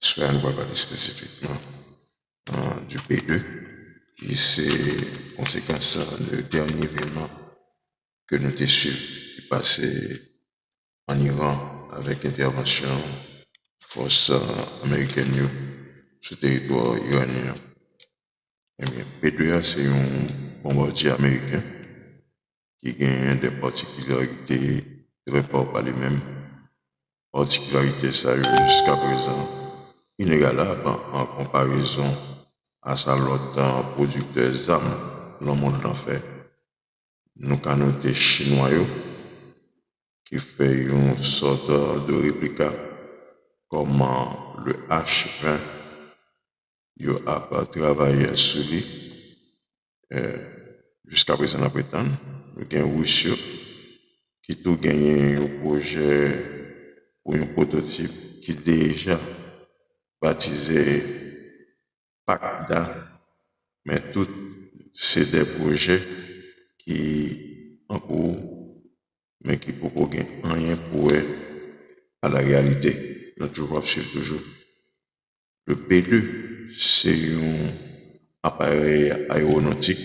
Soit on ne va parler spécifiquement du P2, qui c'est conséquence de dernier événement que nous avons su qui passé en Iran avec intervention force américaine sur le territoire iranien. Eh bien, P2 c'est un bombardier américain qui a des particularités très fortes par lui-même. Particularité ça jusqu'à présent inégalable en comparaison à sa l'autre producteur d'armes dans le monde en fait. Nous avons noté chinois qui fait une sorte de réplique comme le H20. Il a pas travaillé sur lui. Jusqu'à présent, on prétend. Nous avons Russie qui a gagné un projet ou un prototype qui est déjà baptisé PACDA, mais tout c'est des projets qui en cours, mais qui ne peuvent rien pour à la réalité. Notre jour suivre toujours. Le P2, c'est un appareil aéronautique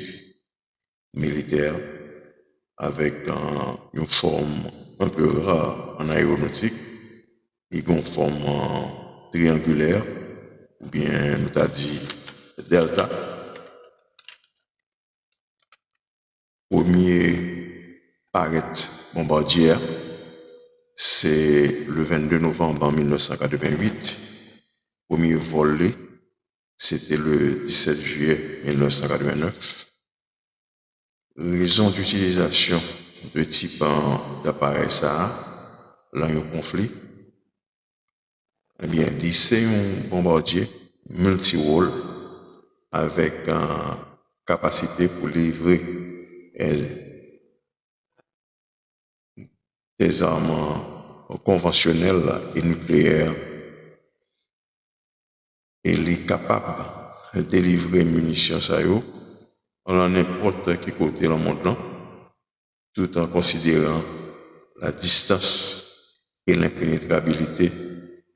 militaire avec une forme un peu rare en aéronautique, il a une forme triangulaire, ou bien nous avons dit delta. Premier paraître bombardière, c'est le 22 novembre 1988. Premier volé, c'était le 17 juillet 1989. Raison d'utilisation de type d'appareil ça, là il y a un conflit. Eh bien, c'est un bombardier multi-rôle avec une capacité pour livrer des armes conventionnelles et nucléaires. Et il est capable de délivrer munitions à n'importe quel côté dans le monde, tout en considérant la distance et l'impénétrabilité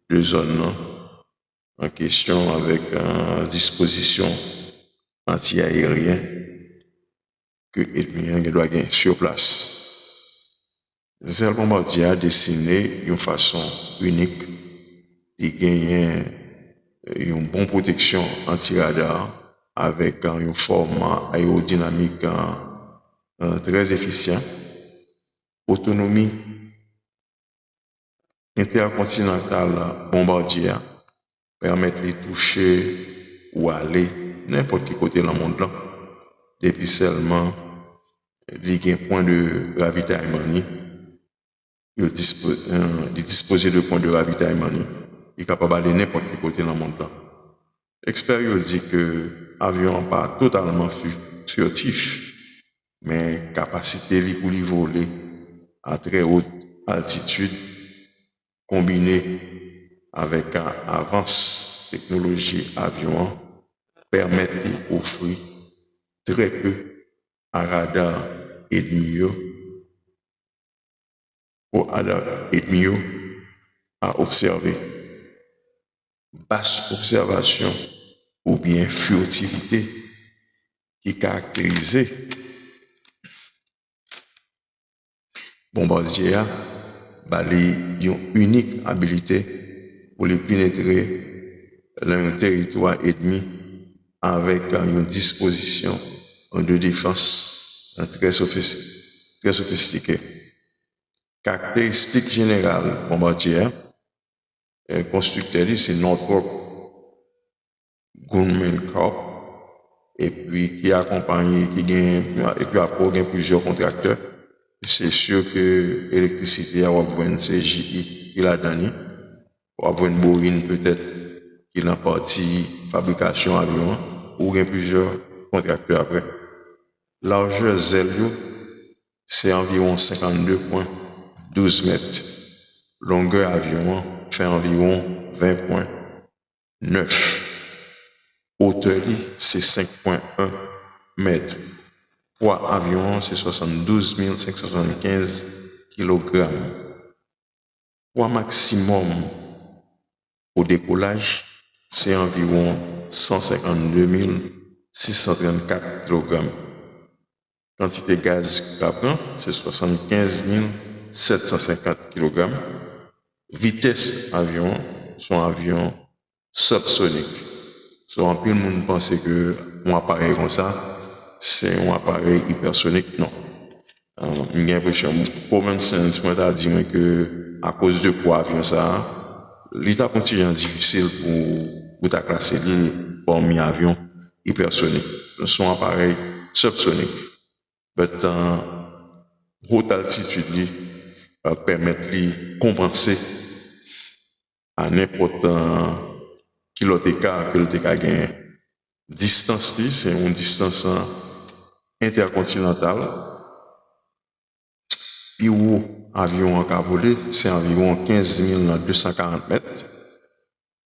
de zones en question avec une disposition anti-aérienne que l'ennemi doit gagner sur place. Zèle bombardier a dessiné d'une façon unique de gagner une bonne protection anti-radar avec une forme aérodynamique très efficiente, autonomie intercontinentale bombardière permet de toucher ou aller n'importe quel côté dans le monde là, depuis seulement un point de ravitaillement, il dispose de points de ravitaillement, il est capable d'aller n'importe quel côté dans le monde là. L'expert dit que l'avion n'est pas totalement furtif, mais capacité pour lui voler à très haute altitude combinée avec une avance technologie avion permet d'offrir très peu à radar ennemi à observer. Basse observation ou bien furtivité qui caractérisait bombardier une unique habilité pour les pénétrer dans un territoire ennemi avec une disposition de défense très sophistiquée. Caractéristique générale bombardier, constructeur c'est Northrop Grumman Corp, et puis qui accompagne, qui gagne, et puis après il y a plusieurs contracteurs. C'est sûr que l'électricité a une CJI, il a donné, ou avoir une borine peut-être qui est en partie fabrication avion, ou il y a plusieurs contracteurs après. Largeur zèle, c'est environ 52,12 mètres. Longueur avion fait environ 20,9. Hauteur, c'est 5,1 mètres. Poids avion, c'est 72 575 kg. Poids maximum au décollage, c'est environ 152 634 kg. Quantité gaz qu'a prend, c'est 75 750 kg. Vitesse avion, son avion subsonique. So, en plus, le monde pense que un appareil comme ça, c'est un appareil hypersonique. Non. J'ai l'impression, common sense, moi, t'as dit que à cause de quoi avion ça, l'état continue difficile pour ta classer parmi avions hypersoniques. Son appareil subsonique. Mais haute altitude permettre de compenser à n'importe quel écart que le gagne. Distance, c'est une distance intercontinentale. Puis où avion en volé, c'est environ 15 240 mètres.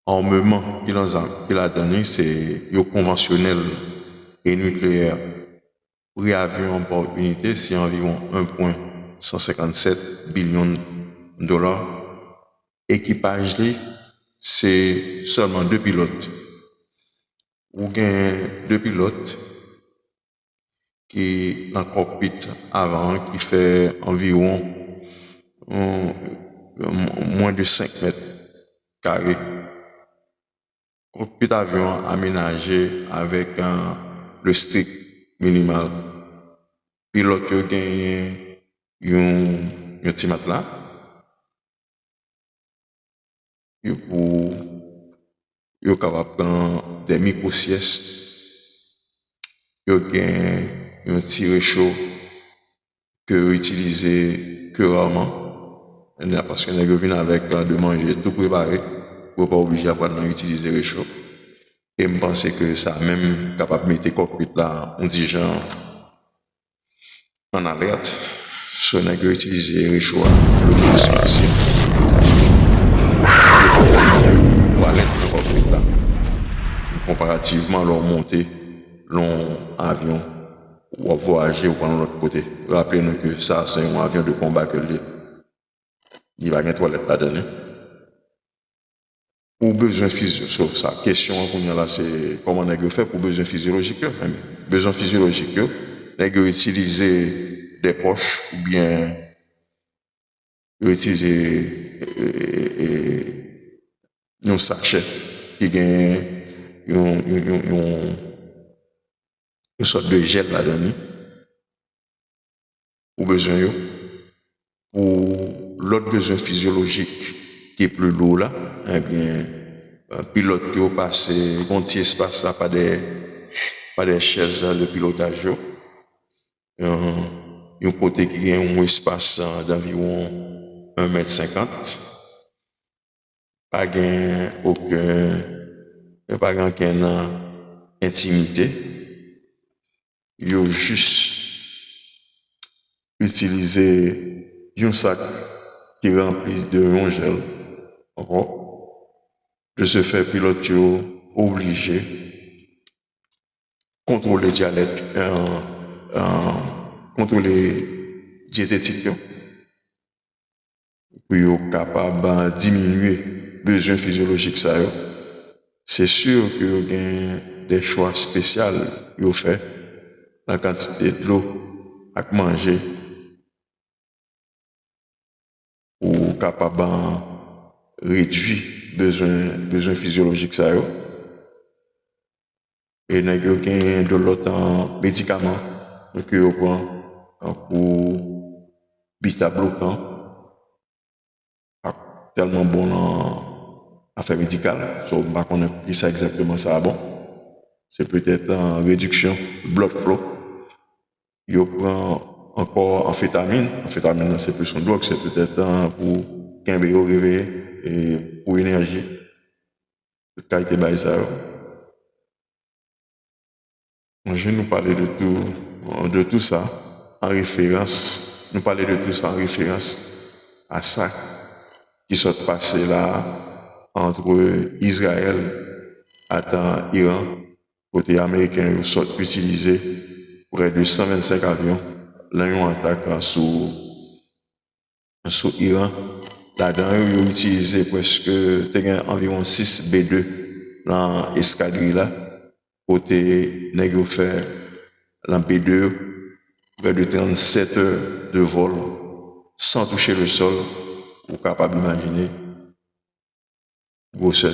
Armement qu'il a donné, c'est conventionnel et nucléaire. Pour avion en port unité, c'est environ 1,157 billion de dollars. Équipage, c'est seulement 2 pilotes. Ou bien 2 pilotes qui dans le cockpit avant, qui fait environ moins de 5 mètres carrés. Cockpit avion aménagé avec le strict minimal. Pilote qui gagne un petit matelas. Pour capable prendre des micro-siestes. Il y a un petit réchaud que utiliser que rarement. Parce que nous venons avec de manger tout préparé pour pas obligé à utiliser réchaud. Et je pense que ça même capable de mettre le cockpit là, on dit genre en alerte. Si on a utilisé réchaud, le plus possible. Pour aller dans le cockpit là. Comparativement, leur montée, long avion, ou voyager ou prendre l'autre côté. Rappelez-nous que ça, c'est un avion de combat que il va y avoir une toilette là-dedans. Pour besoin physiologique, sa question là, c'est comment on fait pour besoin physiologique. Besoin physiologique, on utiliser des poches ou bien utiliser un sachet qui gagne une sorte de gel là-dedans. Pour besoin, pour l'autre besoin physiologique qui est plus lourd là, eh bien, un pilote qui a passé un petit espace là, pas des chaises de pilotage. Un côté qui a un espace d'environ 1,50 m. Pas aucune intimité. Il faut juste utiliser un sac qui est rempli de rongelles. De ce fait, pilote est obligé de contrôler dialecte, contrôler diététique, pour être capable de diminuer les besoins physiologiques. C'est sûr qu'il y a des choix spéciaux qu'il fait, la quantité de l'eau à manger, pour capable réduire les besoins physiologiques. Et il y a de l'autre médicament que vous prenez pour bêta bloquant, tellement bon en affaires médicales. So, je ne sais pas qui ça exactement ça bon. C'est peut-être en réduction blood flow. Il prend encore amphétamine. Amphétamine, c'est plus une drogue, c'est peut-être pour qu'un béo réveillé et pour énergie. Le qualité de ça. Je vais nous parler de tout ça en référence. Nous parler de tout ça en référence à ça qui s'est passé là entre Israël et Iran. Côté américain, ils ont utilisé près de 125 avions. Là, ils ont attaqué sur Iran Là-dedans, ils ont utilisé presque environ 6 B2 dans l'escadrille là. Côté, ils ont fait dans B2 près de 37 heures de vol sans toucher le sol. Vous êtes capable d'imaginer grosseur,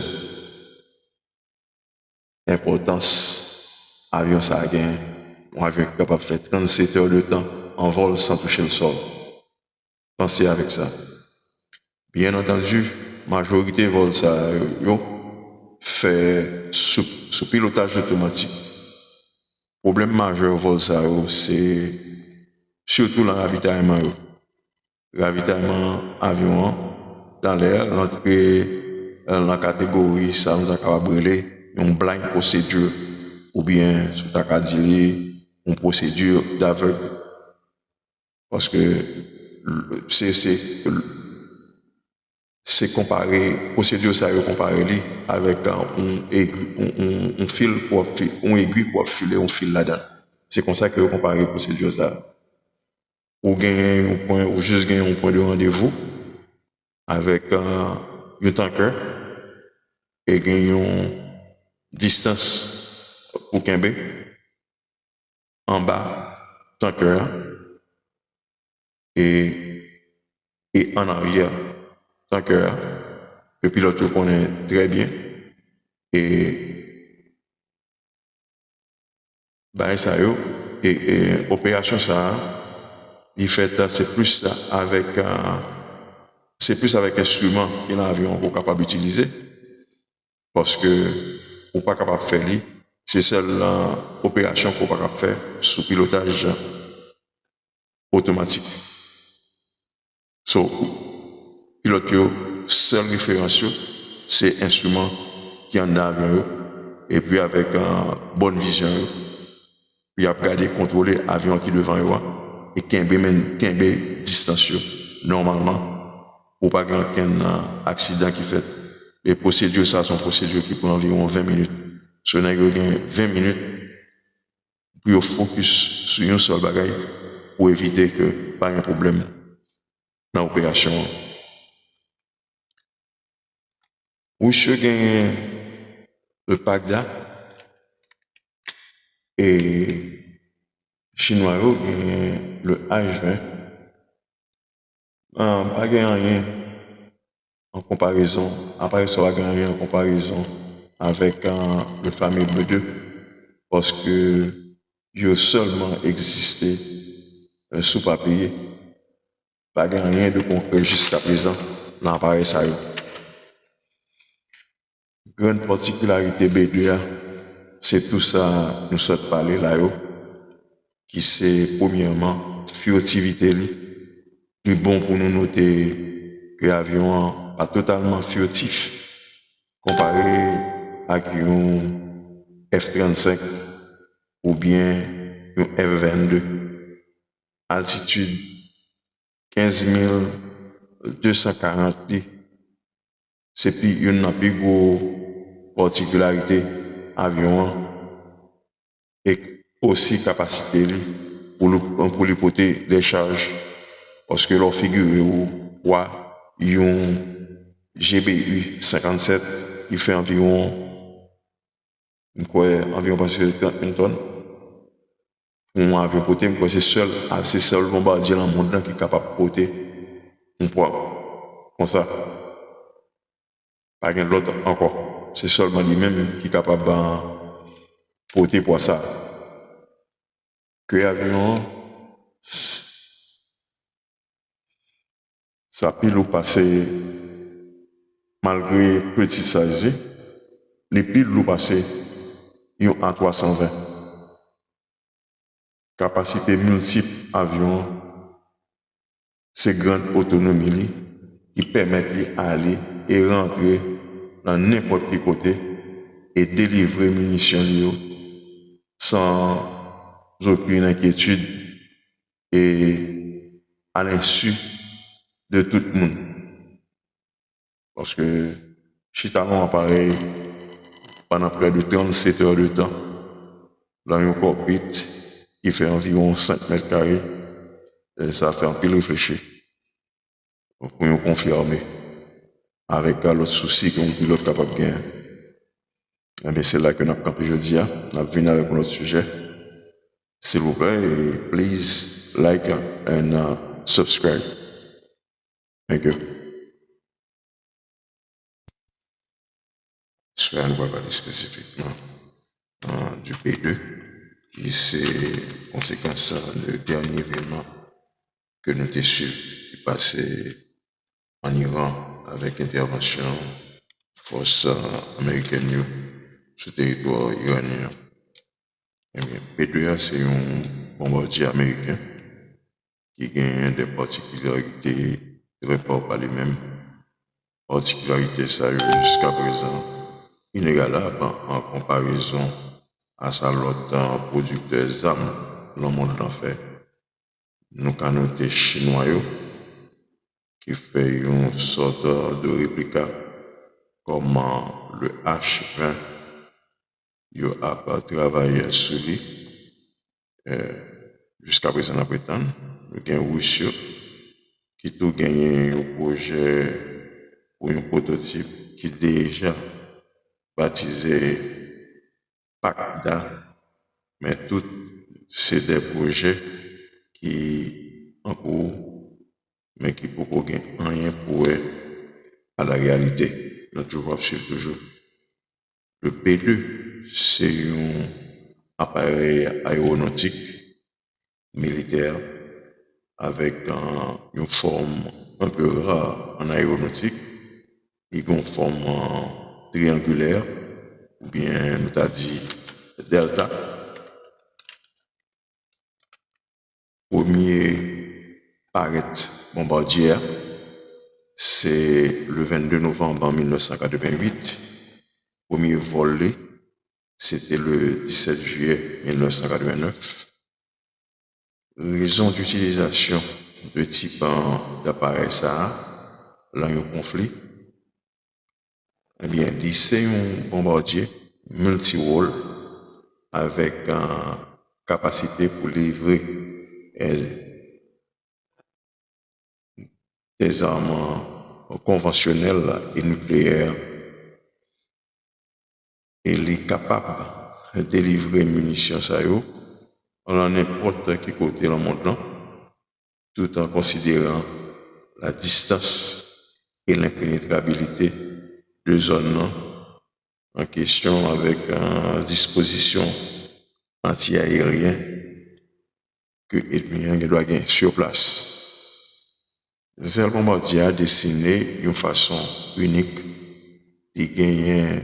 importance, avion ça a gagné. Un avion est capable de faire 37 heures de temps en vol sans toucher le sol. Pensez avec ça. Bien entendu, majorité vol ça fait sous pilotage automatique. Problème majeur vol ça c'est surtout le ravitaillement. Ravitaillement avion dans l'air, l'entrée dans la catégorie, ça nous a capable une blind procédure ou bien sous ta une procédure d'aveugle. Parce que c'est comparé, procédure ça est comparé avec un fil pour aiguille pour filer un fil là-dedans. C'est comme ça que vous comparez procédure ça. Ou gagner un point, ou juste gagner un point de rendez-vous avec un tanker et gagner une distance pour Kimbe en bas tanker et en arrière tanker. Le pilote le connaît très bien et ben ça et opération ça il fait c'est plus avec instrument que l'avion est capable d'utiliser parce que ou pas capable de faire c'est celle opération qu'on pas capable de faire sous pilotage automatique. So pilote seule référence c'est instrument qui en a avion et puis avec bonne vision puis il a regardé contrôler avion qui devant eux et Kimbe distance normalement pour pas qu'un accident qui fait. Et procédures ça sont procédures qui prennent environ 20 minutes. Ce n'est que 20 minutes pour focus sur une seule bagaille pour éviter que pas un problème dans l'opération. Où je gagne le PACDA et Chinois gagne le H20. Pas gagner rien en comparaison, après ça va gagner rien en comparaison avec le fameux B2 parce que il a seulement existé sous papier, pas gagner rien de concret jusqu'à présent dans l'appareil ça. Grande particularité B2 c'est tout ça nous sommes parlé là qui c'est premièrement furtivité plus bon pour nous noter que l'avion pas totalement furtif comparé à un F-35 ou bien un F-22. Altitude 15 240 pieds. C'est puis une plus grosse particularité avion et aussi capacité pour lui porter des charges parce que leur figure ou un GBU 57 il fait environ parce que 30 tonnes pour un avion porté c'est seul bombardier dans le monde qui est capable de porter un poids comme ça pas de l'autre encore c'est seulement lui-même qui est capable de porter pour ça que l'avion ça pile ou passer malgré petit size les piles ou passer ils ont A320 capacité multiple avion c'est grande autonomie qui permet d'aller et rentrer dans n'importe quel côté et délivrer munitions sans aucune inquiétude et à l'insu de tout le monde. Parce que si tu as un appareil pendant près de 37 heures de temps dans un cockpit qui fait environ 5 mètres carrés, ça fait un peu réfléchir pour nous confirmer. avec l'autre souci que nous pilote capable de gagner. Mais c'est là que nous avons campé aujourd'hui. Nous avons venu avec un autre sujet. S'il vous plaît, please like and subscribe. Thank you. Je vais nous parler spécifiquement du P2, qui c'est conséquence du dernier événement que nous avons su qui passait en Iran avec intervention force américaine sur le territoire iranien. Eh bien, P2 c'est un bombardier américain qui a des particularités très fortes par lui-même. Particularité ça jusqu'à présent inégalable en comparaison à sa l'autre producteur d'armes dans le monde d'enfer. Nous avons noté chinois qui fait une sorte de réplique comme le H20. Il a travaillé sur lui. Jusqu'à présent, nous prétend. Nous avons Russie qui a gagné un projet ou un prototype qui est déjà baptisé PACDA, mais tout c'est des projets qui en cours, mais qui ne peuvent rien pour à la réalité. Nous devons suivre toujours. Le P2, c'est un appareil aéronautique militaire avec une forme un peu rare en aéronautique, et une forme triangulaire, ou bien nous avons dit delta. Premier paraître bombardier, c'est le 22 novembre 1988. Premier volé, c'était le 17 juillet 1989. Raison d'utilisation de type d'appareil ça, là, un conflit. Eh bien, c'est un bombardier multi-rôle avec une capacité pour livrer des armes conventionnelles et nucléaires. Et il est capable de délivrer munitions à n'importe quel côté dans le monde, tout en considérant la distance et l'impénétrabilité de zones en question avec une disposition anti-aérienne que l'ennemi doit gagner sur place. Le bombardier a dessiné d'une façon unique de gagner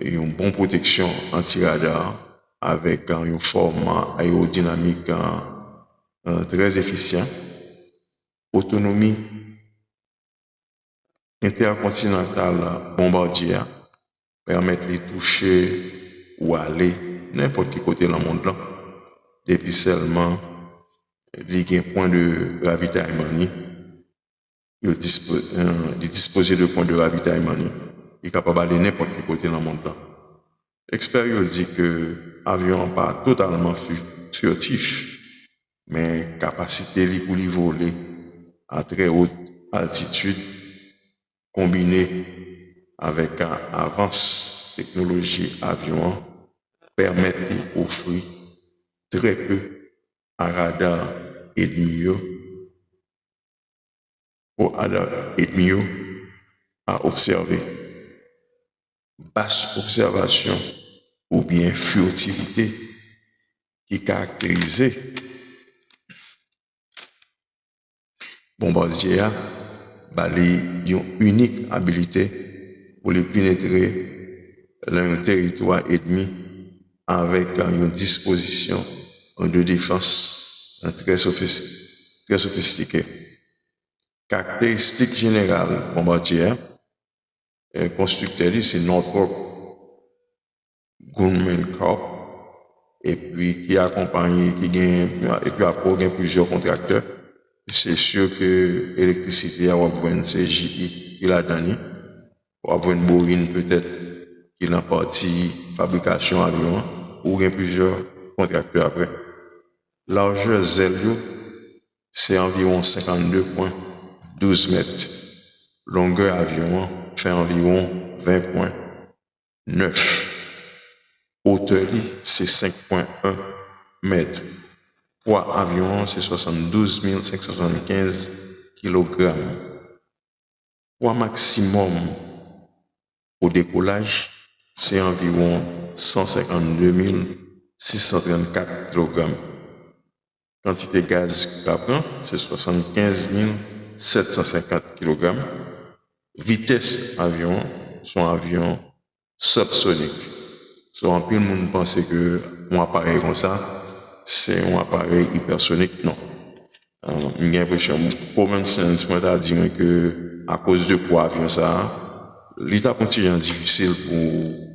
une bonne protection anti-radar avec une forme aérodynamique très efficiente, autonomie intercontinentale bombardier permet de toucher ou aller n'importe quel côté dans le monde depuis seulement un point de ravitaillement. Il dispose de points de ravitaillement. Il est capable d'aller n'importe quel côté dans le monde. L'expert dit que l'avion n'est pas totalement furtif, mais capacité pour lui voler à très haute altitude, combinée avec une avance technologie avion, permet d'offrir très peu à radar ennemi à observer. Basse observation ou bien furtivité qui caractérisait bombardier une unique habilité pour les pénétrer dans un territoire ennemi avec une disposition de défense très sophistiquée. Caractéristique générale bombardier, constructeur c'est Northrop Grumman Corp, et puis qui accompagne, et puis après plusieurs contracteurs. C'est sûr que l'électricité a une CGI qui l'a donné, ou avoir une borine peut-être qui l'a partie fabrication avion, ou bien plusieurs contracteurs après. Largeur zèle, c'est environ 52,12 mètres. longueur avion fait environ 20,9. Hauteur, c'est 5,1 mètres. Poids avion, c'est 72 575 kg. Poids maximum au décollage, c'est environ 152 634 kg. Quantité de gaz qu'il prend, c'est 75 750 kg. Vitesse avion, son avion subsonique. En plus, le monde pense que un appareil comme ça, c'est un appareil hypersonique. Non. J'ai l'impression, common sense, moi, t'as dit que à cause de poids avion ça, l'état continue difficile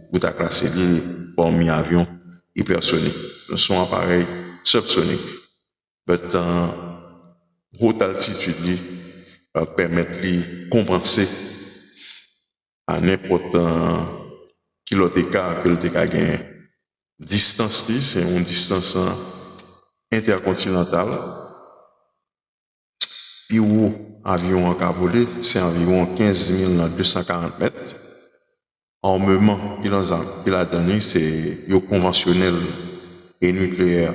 pour ta classer parmi avions hypersoniques. Son appareil subsonique. Mais haute altitude permet de compenser à n'importe kilométre gain. Distance, c'est une distance intercontinentale. Puis où avion en volé, c'est environ 15 240 mètres. Armement qu'il a donné, c'est conventionnel et nucléaire.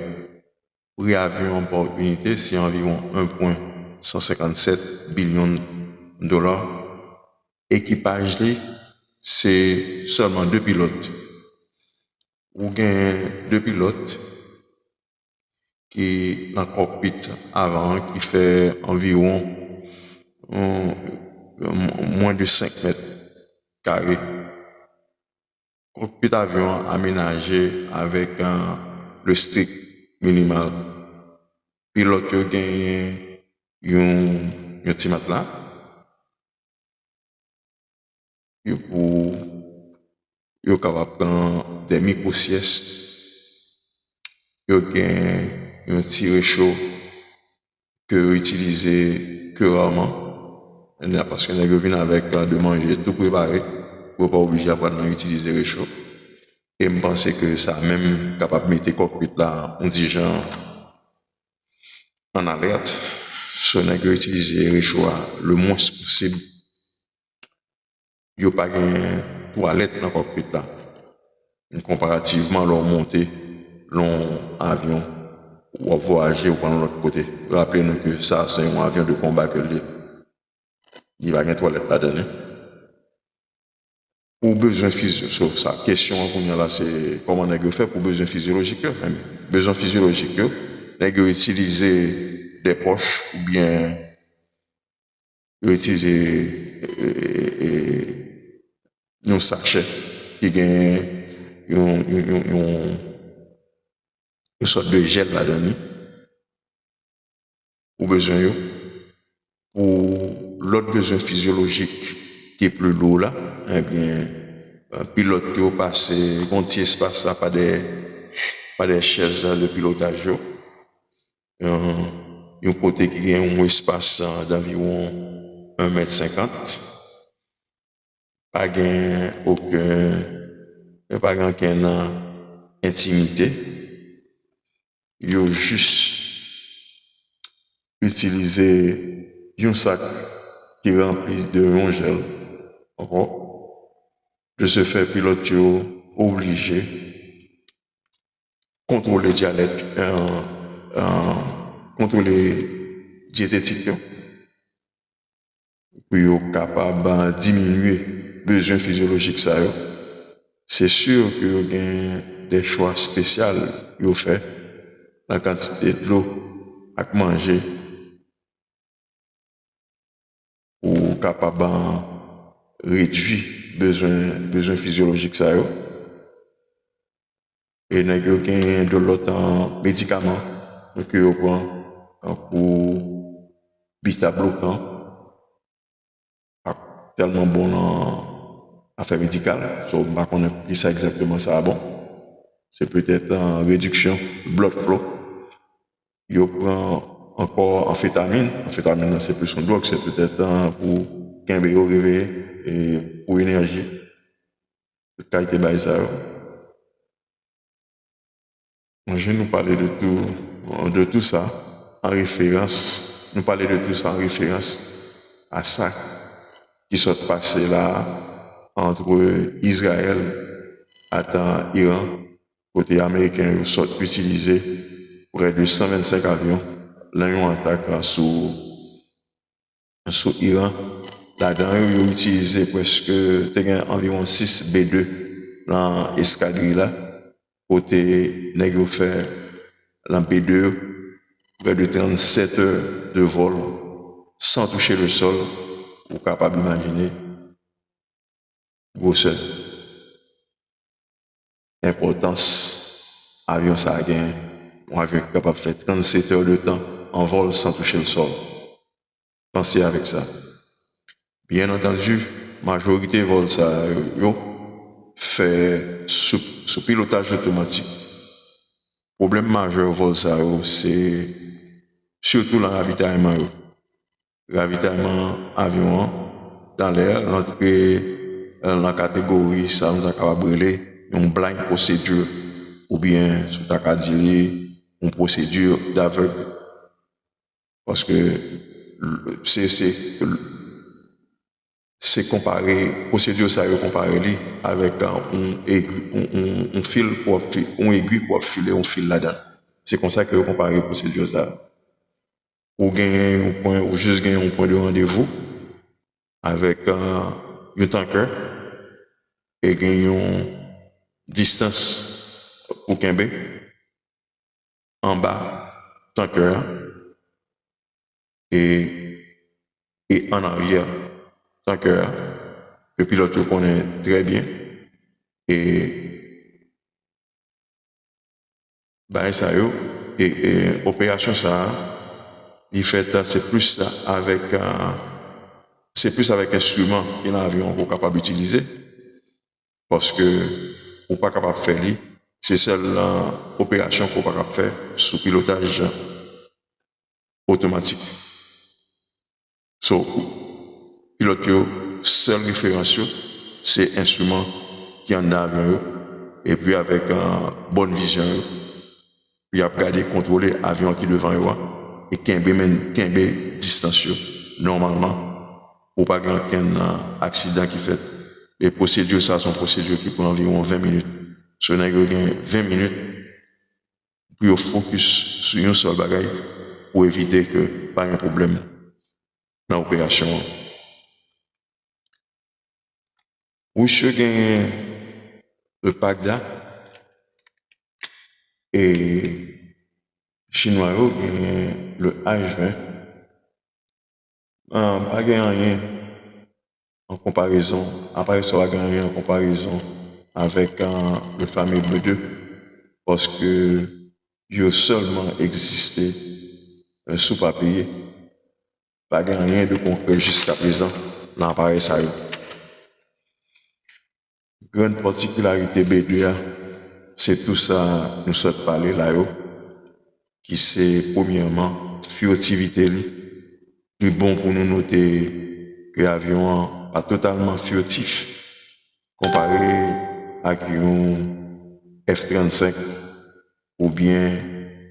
Prix avion par unité, c'est environ 1,157 billion de dollars. Équipage, c'est seulement 2 pilotes. Ou bien 2 pilotes qui dans le cockpit avant, qui fait environ moins de 5 mètres carrés. Cockpit avion aménagé avec le stick minimal. Pilote qui gagne un petit matelas. Et pour yo capable prendre des micro-siestes. Yo gagne un petit réchaud que utiliser que rarement. Parce que nous venons avec de manger tout préparé pour pas obligé à prendre utiliser réchaud. Et je pense que ça même capable de mettre le cockpit là, on dit genre en alerte. So nous utiliser réchaud le moins possible. Yo pas gain toilette dans le cockpit là. Comparativement leur montée long avion ou voyager ou prendre l'autre côté. Rappelez-nous que ça c'est un avion de combat que il va y avoir une toilette là-dedans. Pour besoin physiologique, ça question là c'est comment on fait pour besoin physiologique. Besoin physiologique, on utiliser des poches ou bien utiliser un sachet qui gagne une sorte de gel là-dedans. Ou besoin pour l'autre besoin physiologique qui est plus lourd là, eh bien pilote qui passe un petit espace là pas des chaises de pilotage. Un côté qui a un espace d'environ 1,50 m. Pas aucune intimité. Il y a juste utiliser un sac qui est rempli de rongelles. De ce fait, pilote est obligé de contrôler dialecte, contrôler diététique, pour être capable de diminuer les besoins physiologiques. C'est sûr qu'il y a des choix spéciaux qu'il fait, la quantité de l'eau à manger, pour capable de réduire les besoins physiologiques. Et il y a de l'autre médicament que vous prenez pour bêta bloquant. Tellement bon en affaires médicales. So, je ne sais pas ça exactement ça bon. C'est peut-être en réduction blood flow. Il prend encore amphétamine. Amphétamine, c'est plus une drogue, c'est peut-être pour qu'un béo réveillé et pour énergie. Qualité de ça. Je vais nous parler de tout ça en référence. Nous parler de tout ça en référence à ça qui sont passés là entre Israël et Iran, côté américain, ils sont utilisés près de 125 avions. Là, ils ont attaqué sur Iran. Là-dedans, ils ont utilisé presque environ 6 B2 dans l'escadrille là. Côté, ils ont fait dans B2 près de 37 heures de vol sans toucher le sol. Vous êtes capable d'imaginer grosse importance avion ça a gagné. Un avion capable de faire 37 heures de temps en vol sans toucher le sol. Pensez avec ça. Bien entendu, majorité vol ça fait sous pilotage automatique. Problème majeur vol ça c'est surtout le ravitaillement. Ravitaillement avion dans l'air, entrer dans la catégorie, ça nous a capable une blind procédure ou bien sous ta une procédure d'aveugle. Parce que c'est comparé, procédure ça est comparé avec un fil pour un aiguille pour filer un fil là-dedans. C'est comme ça que comparé procédure ça. Ou gagner un point, ou juste gagner un point de rendez-vous avec un tanker et gagner une distance pour Kembe en bas tanker et en arrière tanker. Le pilote le connaît très bien et ben ça et opération ça il fait c'est plus avec instrument que l'avion est capable d'utiliser parce que ou pas capable de faire c'est celle opération qu'on pas capable de faire sous pilotage automatique. So pilote seule référence c'est instrument qui en a avion et puis avec bonne vision puis a regarder contrôler avion qui devant et kembe distance normalement ou pas qu'un accident qui fait les procédures ça sont procédures qui prennent environ 20 minutes ce n'est que 20 minutes pour focus sur un seul bagage pour éviter que pas un problème dans l'opération. Oui, je gagne le PACDA et Chinois gagne le H20. Pas rien en comparaison, après ça va gagner en comparaison avec le fameux B2 parce que il a seulement existé sous papier, pas rien de concret jusqu'à présent dans l'appareil ça. Grande particularité B2, c'est tout ça nous sommes parlé là, qui c'est premièrement furtivité. Le bon pour nous noter que l'avion pas totalement furtif comparé à un F-35 ou bien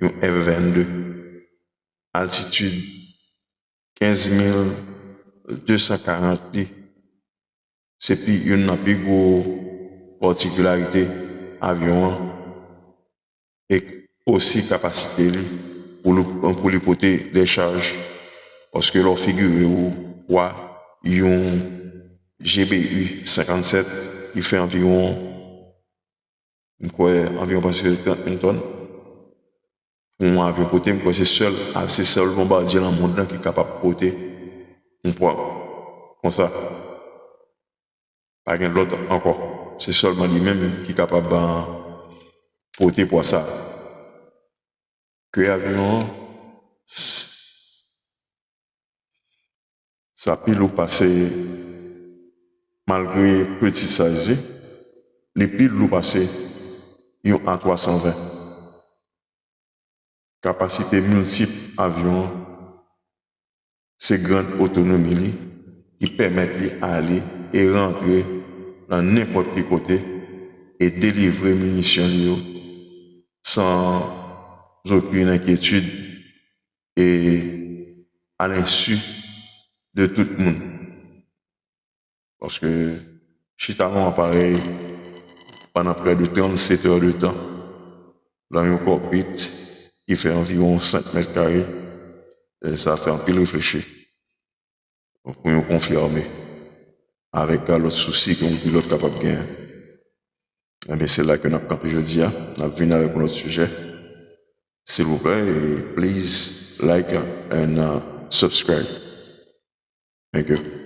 un F-22. Altitude 15 240 pieds. C'est puis une plus grosse particularité avion et aussi capacité pour lui porter des charges parce que leur figure ou un GBU 57 il fait environ parce que 30 tonnes un avion porté c'est seul bombardier dans le monde qui est capable de porter un poids comme ça pas rien d'autre encore c'est seulement lui-même qui est capable de porter pour ça que l'avion ça pile ou passer malgré petit size les piles ou passer ils ont A320 capacité multiple avion c'est grande autonomie qui permettent d'aller et rentrer dans n'importe quel côté et délivrer munitions sans aucune inquiétude et à l'insu de tout le monde. Parce que chita non appareil pendant près de 37 heures de temps dans un cockpit qui fait environ 5 mètres carrés, ça fait un peu réfléchir. Donc, pour nous confirmer avec l'autre souci que mon pilote capable de gagner. Eh bien, c'est là que nous avons campé jeudi, nous avons venu avec notre sujet. S'il vous plaît, please like and subscribe. Thank you.